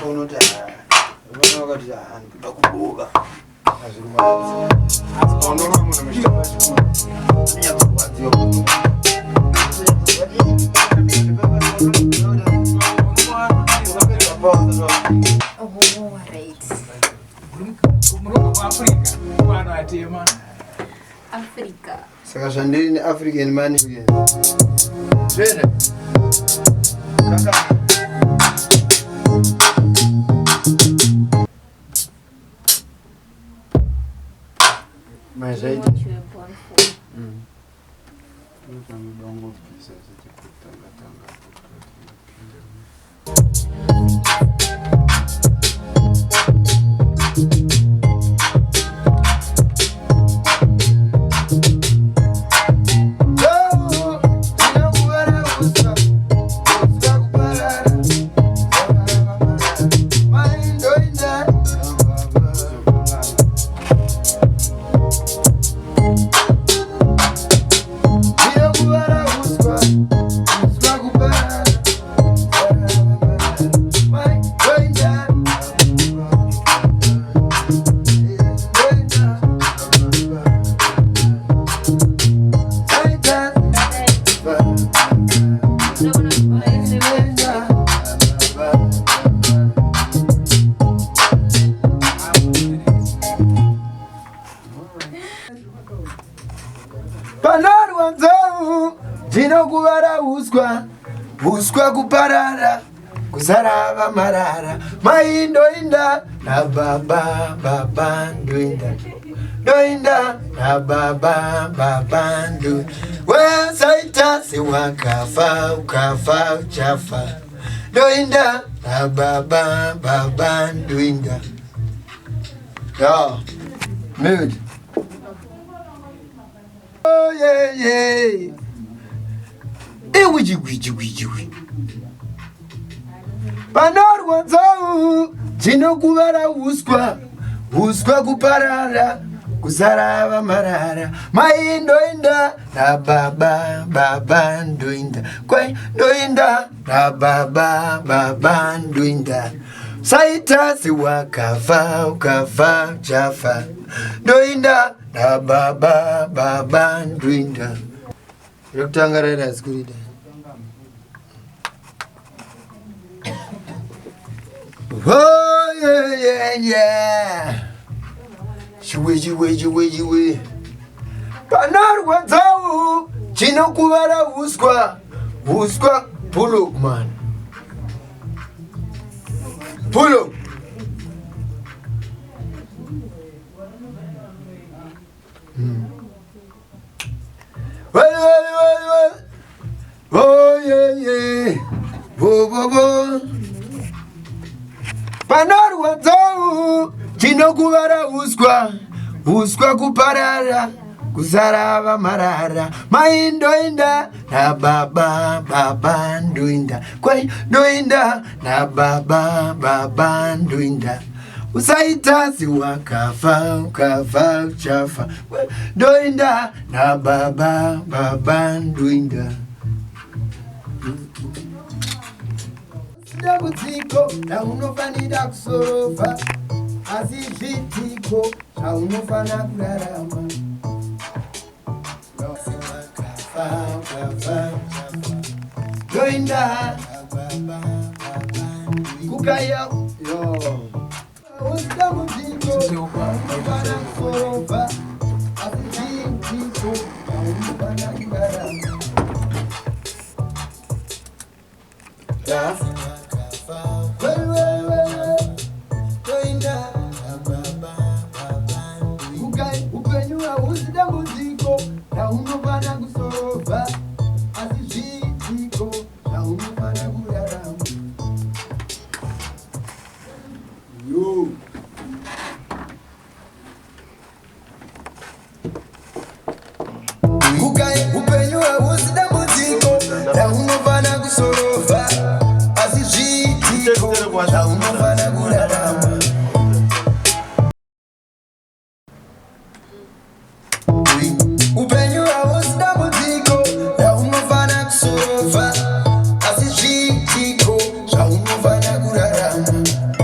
unoti vana vakati ndikuda kuboka azvikumaona munhu Africa. Saka zvandiri neAfrican money again. Zvere. Kaka. Mas aí ndinokuvara uswa kuparara kuzarava marara mai ndoinda nababa ndoinda nababa wesaita sewakafa ukafa uchafa ndoinda nababa ndoinda mood. Oh yeah. Wiji. Panorwanzau ndinokuvara uswa kuparara kuzarava marara mai ndoinda nababa ndoinda kwai ndoinda nababa ndoinda saita sewakafa ukafa uchafa ndoinda nababa ndoinda. Rekutangara asikurida. Oh yeah. Chiwe. Panorwanzau ndinokuvara uswa pull up man. Pull up. Well. Oh yeah. Bo. Panorwanzau ndinokuvara uswa kuparara kuzarava marara mai ndoinda nababa ndoinda kwai ndoinda nababa ndoinda usaita siwakafa ukafa uchafa ndoinda nababa ndoinda. Dambudziko raunofanira kusorova asi zvitiko zvaunofana kurarama ndoinda kukaya dambudziko raunofanira kusorova asi zvitiko zvaunofana kurarama. Upenyu hausi dambudziko raunofana kusorova asi zvitiko zvaunofana kurarama. Upenyu hausi dambudziko raunofana kusorova asi zvitiko zvaunofana kurarama. Upenyu hausi dambudziko raunofana kusorova asi zvitiko zvaunofana kurarama.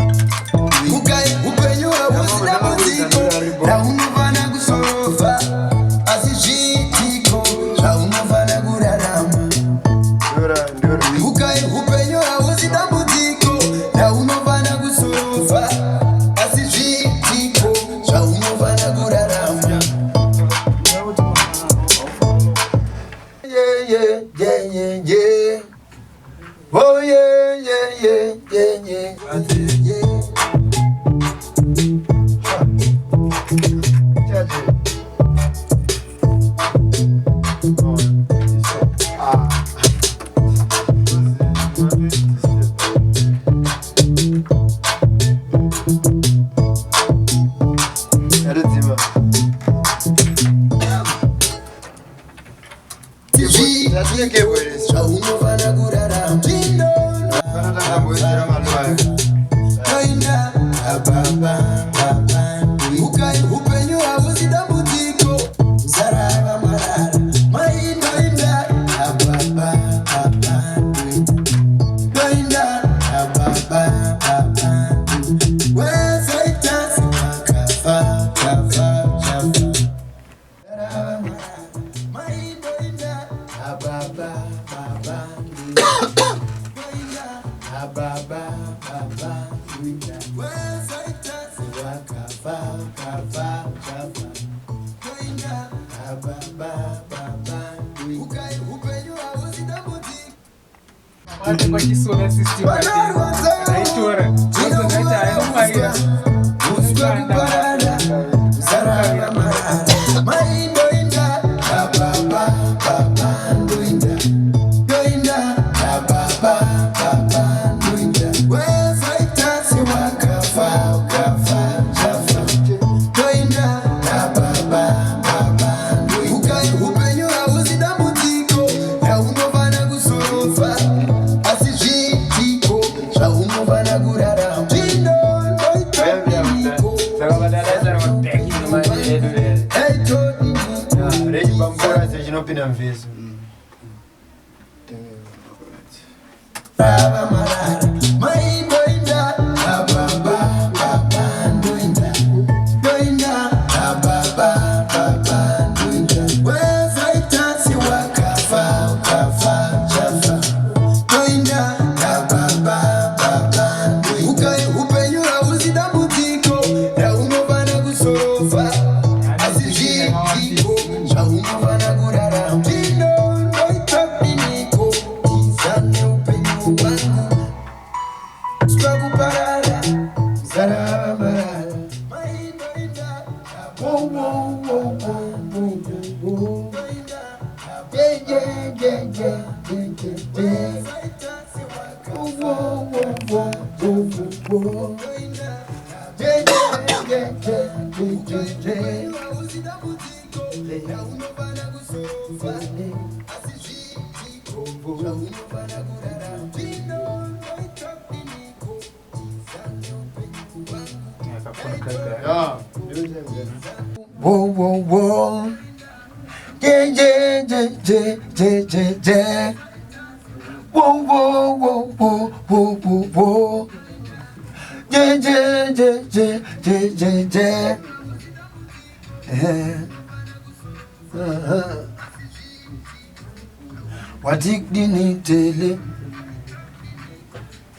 Wadignitele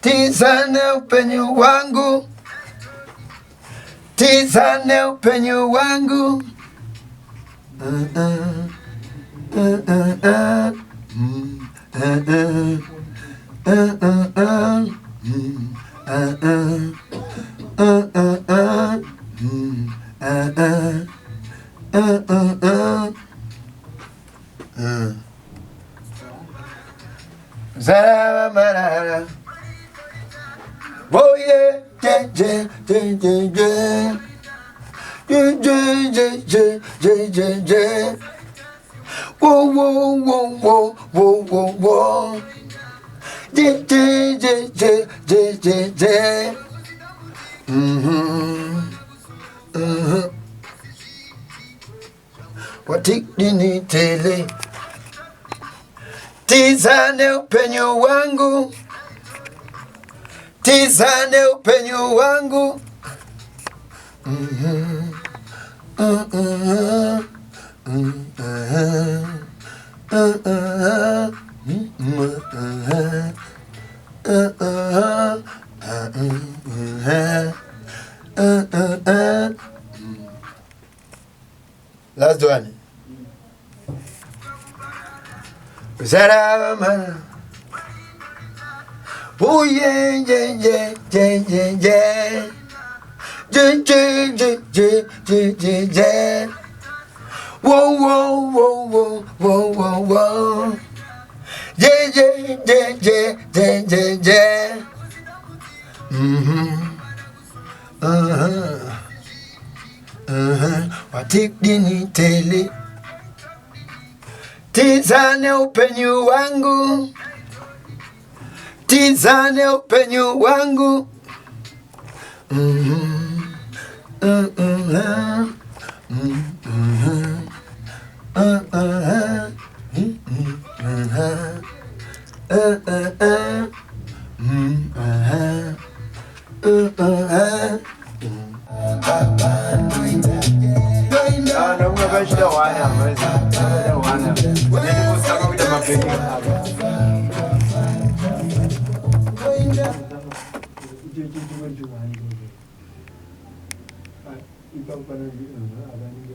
tizane upenyo wangu, tizane upenyo wangu, Zara marara, oh yeah, yeah, yeah, yeah, yeah, yeah, yeah, yeah, yeah, yeah, yeah. Whoa, whoa, whoa, whoa, whoa, whoa, whoa. Yeah, yeah, yeah, yeah, yeah, yeah, yeah. Wadignitele tizane upenyo wangu, tizane upenyo wangu, last one. Zaramana, Oh yeah, yeah, yeah, yeah, yeah, yeah. Yeah, yeah, yeah, yeah, yeah, yeah, yeah. Whoa, whoa, whoa, whoa, whoa, whoa, whoa. Yeah, yeah, yeah, yeah, yeah, yeah, yeah. Watikdini tele tizane upenyu wangu, tizane upenyu wangu.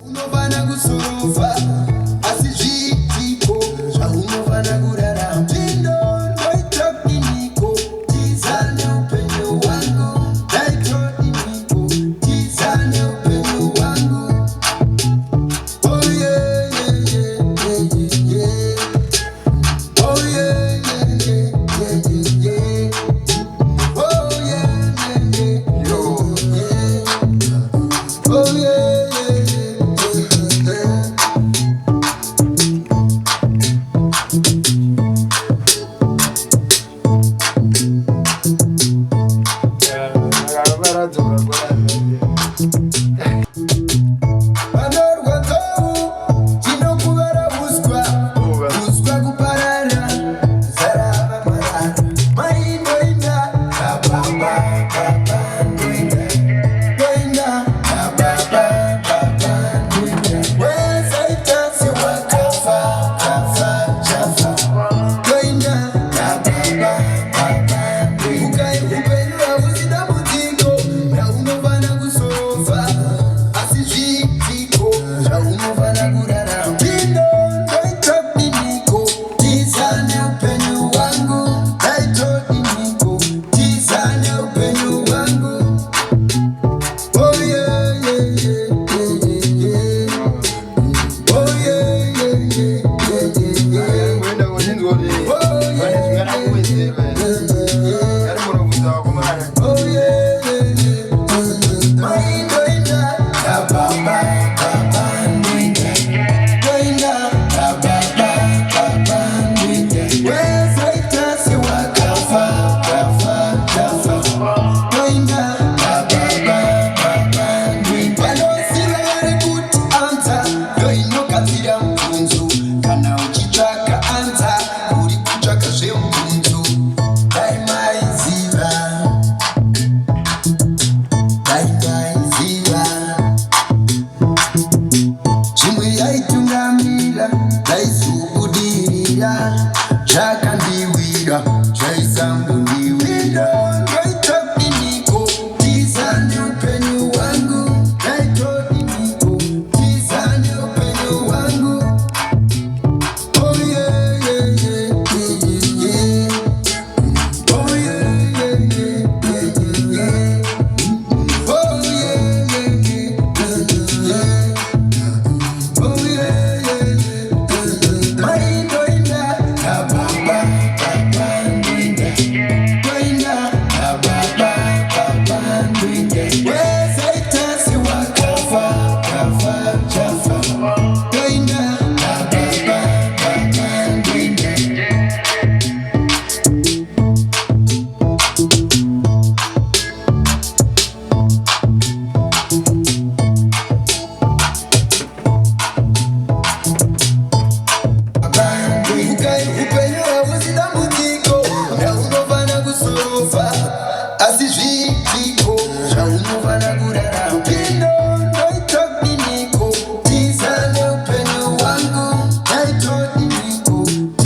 Unovana kusufa asijitiko unovana kurara mtindo ndoitokniko tizane upenyo wangu ndoitokniko tizane upenyo wangu. Oh yeah yeah yeah yeah yeah. Oh yeah yeah yeah yeah yeah. Oh yeah yeah yeah yeah. Oh yeah. Upenyo wa muzida mutiko na unovana kusufa asijwi